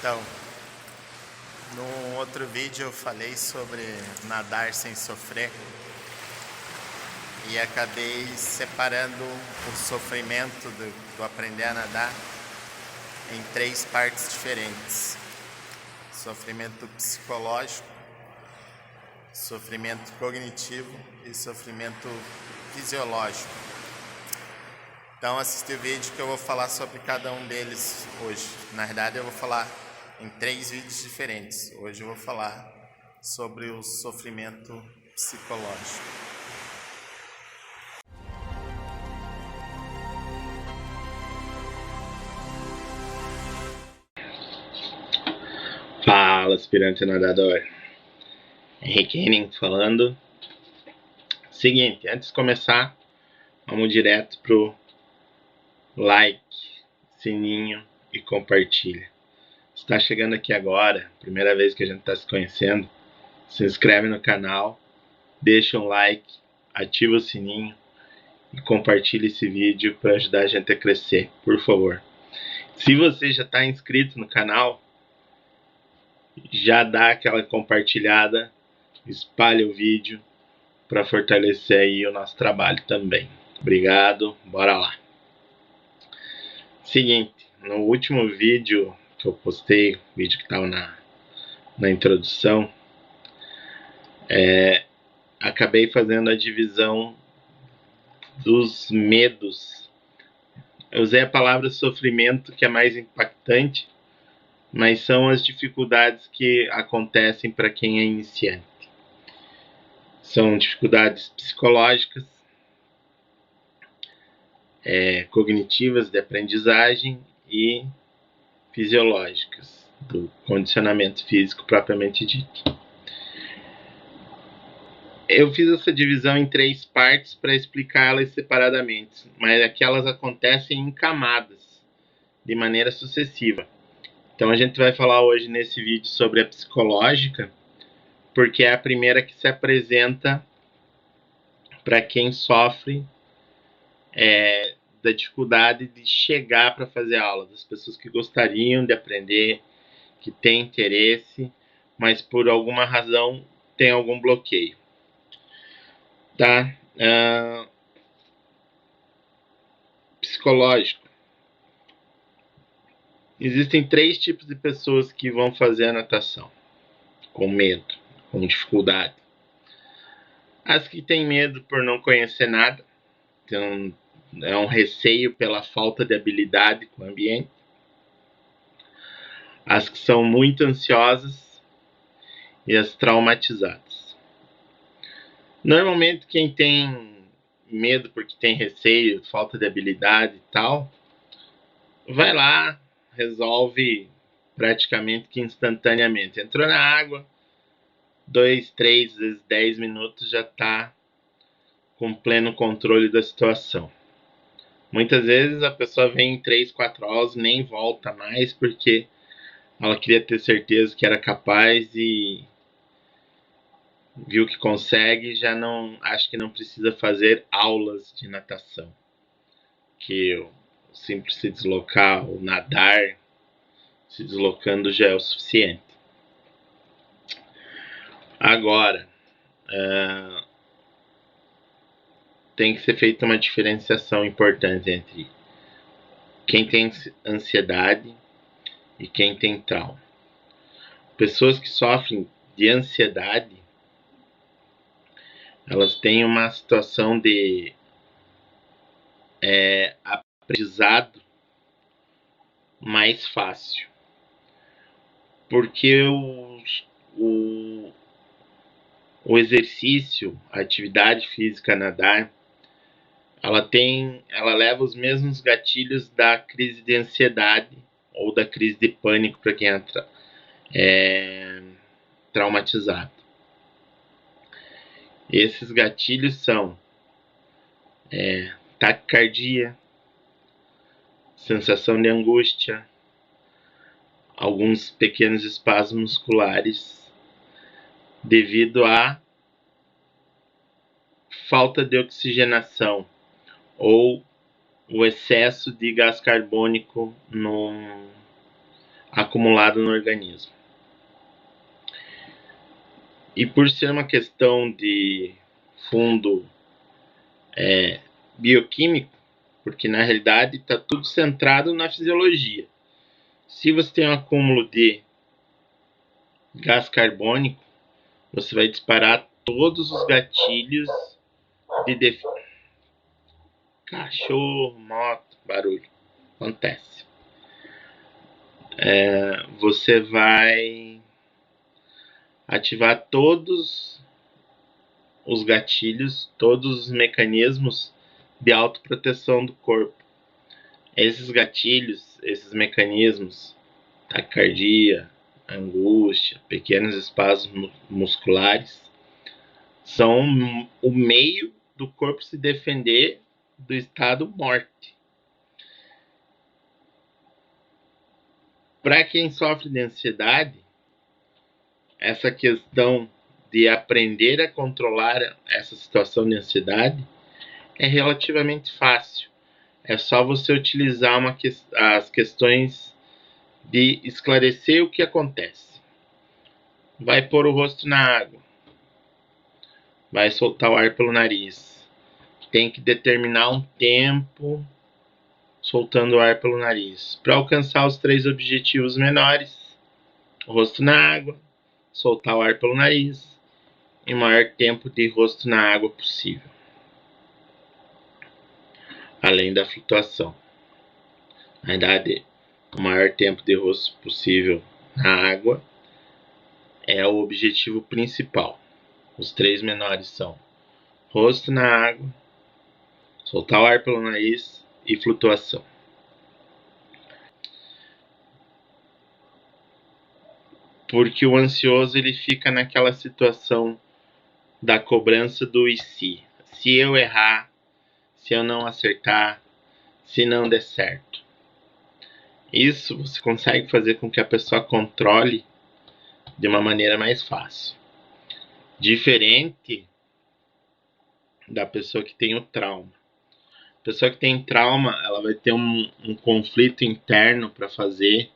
Então, no outro vídeo eu falei sobre nadar sem sofrer e acabei separando o sofrimento do aprender a nadar em 3 partes diferentes: sofrimento psicológico, sofrimento cognitivo e sofrimento fisiológico. Então assiste o vídeo que eu vou falar sobre cada um deles hoje. Na verdade eu vou falar em 3 vídeos diferentes. Hoje eu vou falar sobre o sofrimento psicológico. Fala, aspirante nadador. Henrique Henning falando. Seguinte, antes de começar, vamos direto pro like, sininho e compartilha. Se está chegando aqui agora, primeira vez que a gente está se conhecendo, se inscreve no canal, deixa um like, ativa o sininho e compartilha esse vídeo para ajudar a gente a crescer, por favor. Se você já está inscrito no canal, já dá aquela compartilhada, espalha o vídeo para fortalecer aí o nosso trabalho também. Obrigado, bora lá. Seguinte, no último vídeo que eu postei, vídeo que estava na introdução, acabei fazendo a divisão dos medos. Eu usei a palavra sofrimento, que é mais impactante, mas são as dificuldades que acontecem para quem é iniciante. São dificuldades psicológicas, cognitivas de aprendizagem e fisiológicas, do condicionamento físico propriamente dito. Eu fiz essa divisão em 3 partes para explicar elas separadamente, mas aqui elas acontecem em camadas, de maneira sucessiva. Então a gente vai falar hoje nesse vídeo sobre a psicológica, porque é a primeira que se apresenta para quem sofre da dificuldade de chegar para fazer aula, das pessoas que gostariam de aprender, que têm interesse, mas por alguma razão tem algum bloqueio. Tá? Psicológico. Existem 3 tipos de pessoas que vão fazer a natação com medo, com dificuldade. As que têm medo por não conhecer nada, então é um receio pela falta de habilidade com o ambiente. As que são muito ansiosas e as traumatizadas. Normalmente quem tem medo porque tem receio, falta de habilidade e tal, vai lá, resolve praticamente que instantaneamente. Entrou na água, 2, 3, 10 minutos já está com pleno controle da situação. Muitas vezes a pessoa vem em 3, 4 aulas e nem volta mais porque ela queria ter certeza que era capaz e viu que consegue, já não acho que não precisa fazer aulas de natação, que o simples se deslocar ou nadar se deslocando já é o suficiente. Agora, tem que ser feita uma diferenciação importante entre quem tem ansiedade e quem tem trauma. Pessoas que sofrem de ansiedade, elas têm uma situação de aprendizado mais fácil, porque o exercício, a atividade física, nadar, ela leva os mesmos gatilhos da crise de ansiedade ou da crise de pânico para quem é traumatizado. Esses gatilhos são taquicardia, sensação de angústia, alguns pequenos espasmos musculares devido à falta de oxigenação ou o excesso de gás carbônico acumulado no organismo. E por ser uma questão de fundo bioquímico, porque na realidade está tudo centrado na fisiologia. Se você tem um acúmulo de gás carbônico, você vai disparar todos os gatilhos de cachorro, moto, barulho, acontece. Você vai ativar todos os gatilhos, todos os mecanismos de autoproteção do corpo. Esses gatilhos, esses mecanismos, taquicardia, angústia, pequenos espasmos musculares, são o meio do corpo se defender do estado morte. Para quem sofre de ansiedade, essa questão de aprender a controlar essa situação de ansiedade é relativamente fácil. É só você utilizar as questões de esclarecer o que acontece. Vai pôr o rosto na água. Vai soltar o ar pelo nariz. Tem que determinar um tempo soltando o ar pelo nariz. Para alcançar os 3 objetivos menores: o rosto na água, soltar o ar pelo nariz e o maior tempo de rosto na água possível. Além da flutuação. Na verdade, o maior tempo de rosto possível na água é o objetivo principal. Os 3 menores são rosto na água, soltar o ar pelo nariz e flutuação. Porque o ansioso ele fica naquela situação da cobrança do e se. Se eu errar, se eu não acertar, se não der certo. Isso você consegue fazer com que a pessoa controle de uma maneira mais fácil. Diferente da pessoa que tem o trauma. A pessoa que tem trauma, ela vai ter um conflito interno para fazer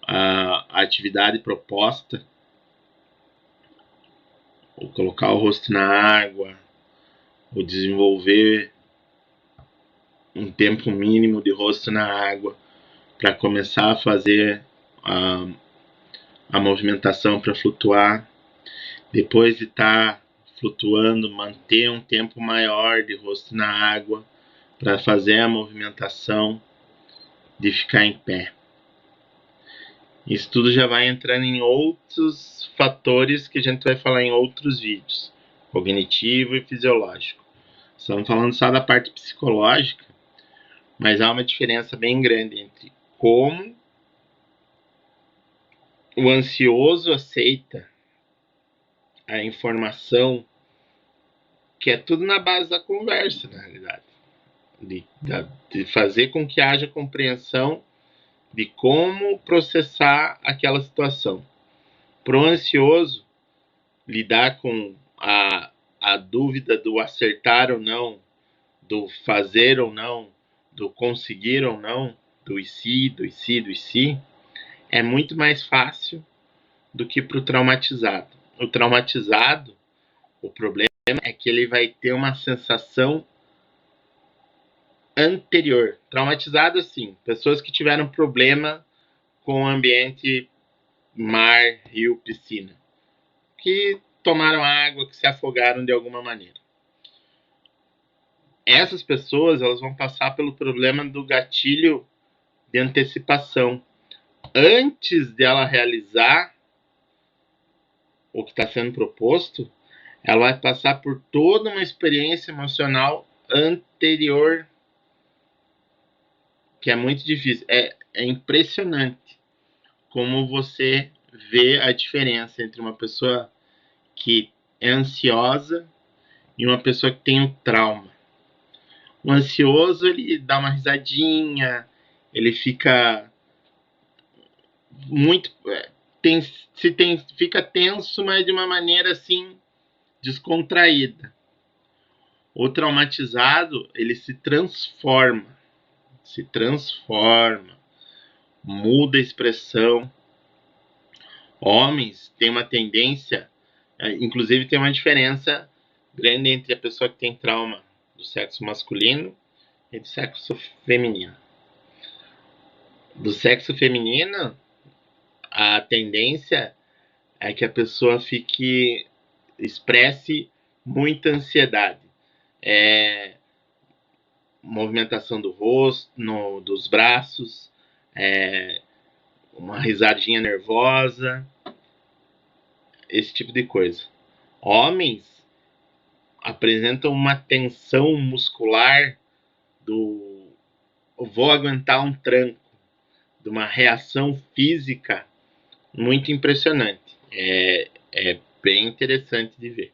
a atividade proposta, ou colocar o rosto na água, ou desenvolver um tempo mínimo de rosto na água para começar a fazer a movimentação para flutuar. Depois de estar flutuando, manter um tempo maior de rosto na água para fazer a movimentação de ficar em pé. Isso tudo já vai entrando em outros fatores que a gente vai falar em outros vídeos, cognitivo e fisiológico. Estamos falando só da parte psicológica, mas há uma diferença bem grande entre como o ansioso aceita a informação, que é tudo na base da conversa, na realidade, de fazer com que haja compreensão de como processar aquela situação. Para o ansioso, lidar com a dúvida do acertar ou não, do fazer ou não, do conseguir ou não, do e se, é muito mais fácil do que para o traumatizado. O traumatizado, o problema é que ele vai ter uma sensação anterior. Traumatizado, assim, pessoas que tiveram problema com o ambiente mar, rio, piscina, que tomaram água, que se afogaram de alguma maneira. Essas pessoas, elas vão passar pelo problema do gatilho de antecipação. Antes dela realizar o que está sendo proposto, ela vai passar por toda uma experiência emocional anterior, que é muito difícil. É impressionante como você vê a diferença entre uma pessoa que é ansiosa e uma pessoa que tem um trauma. O ansioso, ele dá uma risadinha, ele fica muito... fica tenso, mas de uma maneira assim, descontraída. O traumatizado, ele se transforma. muda a expressão. Homens têm uma tendência, inclusive tem uma diferença grande entre a pessoa que tem trauma do sexo masculino e do sexo feminino. Do sexo feminino, a tendência é que a pessoa expresse muita ansiedade. Movimentação do rosto, dos braços, uma risadinha nervosa, esse tipo de coisa. Homens apresentam uma tensão muscular vou aguentar um tranco, de uma reação física muito impressionante. É bem interessante de ver.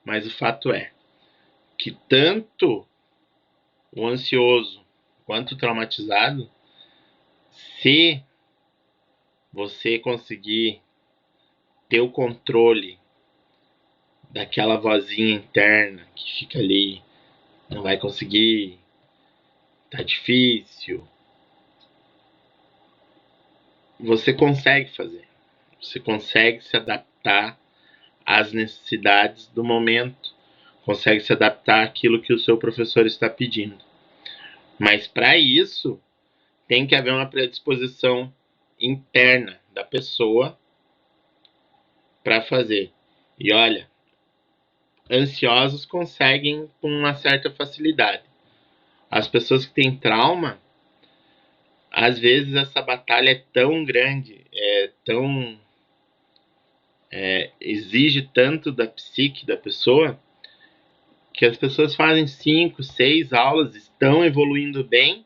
Mas o fato é que tanto o ansioso quanto o traumatizado, se você conseguir ter o controle daquela vozinha interna que fica ali, não vai conseguir, tá difícil, você consegue fazer. Você consegue se adaptar às necessidades do momento, consegue se adaptar àquilo que o seu professor está pedindo. Mas para isso, tem que haver uma predisposição interna da pessoa para fazer. E olha, ansiosos conseguem com uma certa facilidade. As pessoas que têm trauma, às vezes essa batalha é tão grande, exige tanto da psique da pessoa, que as pessoas fazem 5, 6 aulas, estão evoluindo bem,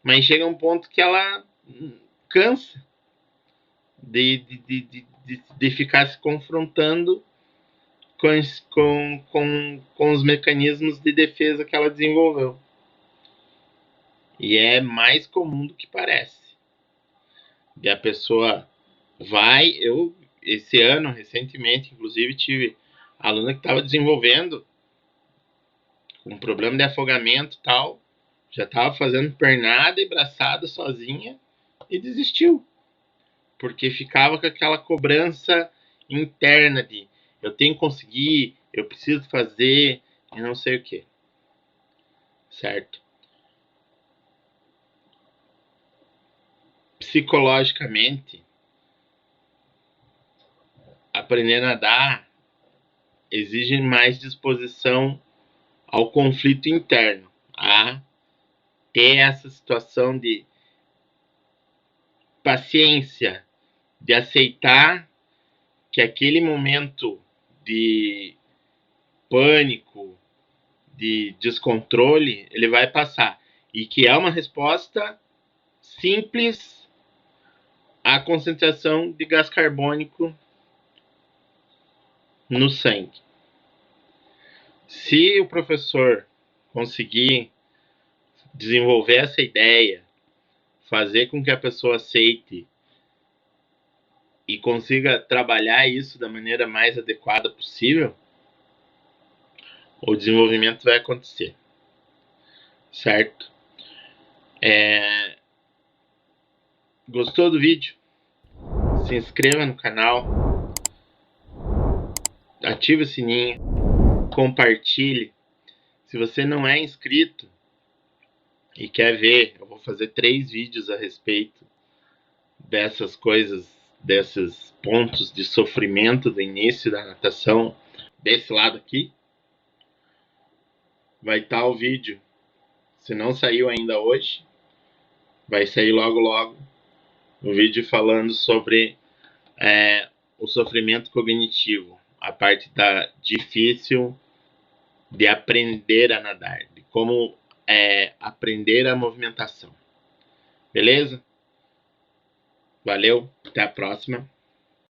mas chega um ponto que ela cansa de ficar se confrontando com os mecanismos de defesa que ela desenvolveu. E é mais comum do que parece. E a pessoa esse ano, recentemente, inclusive, tive aluna que estava desenvolvendo um problema de afogamento e tal, já estava fazendo pernada e braçada sozinha e desistiu. Porque ficava com aquela cobrança interna de eu tenho que conseguir, eu preciso fazer e não sei o que. Certo? Psicologicamente, aprender a nadar exige mais disposição ao conflito interno, a ter essa situação de paciência, de aceitar que aquele momento de pânico, de descontrole, ele vai passar. E que é uma resposta simples à concentração de gás carbônico no sangue. Se o professor conseguir desenvolver essa ideia, fazer com que a pessoa aceite e consiga trabalhar isso da maneira mais adequada possível, o desenvolvimento vai acontecer. Certo? Gostou do vídeo? Se inscreva no canal, ative o sininho, compartilhe. Se você não é inscrito e quer ver, eu vou fazer 3 vídeos a respeito dessas coisas, desses pontos de sofrimento do início da natação, desse lado aqui. Vai estar o vídeo, se não saiu ainda hoje, vai sair logo logo, o vídeo falando sobre o sofrimento cognitivo, a parte difícil de aprender a nadar, de como aprender a movimentação. Beleza? Valeu, até a próxima.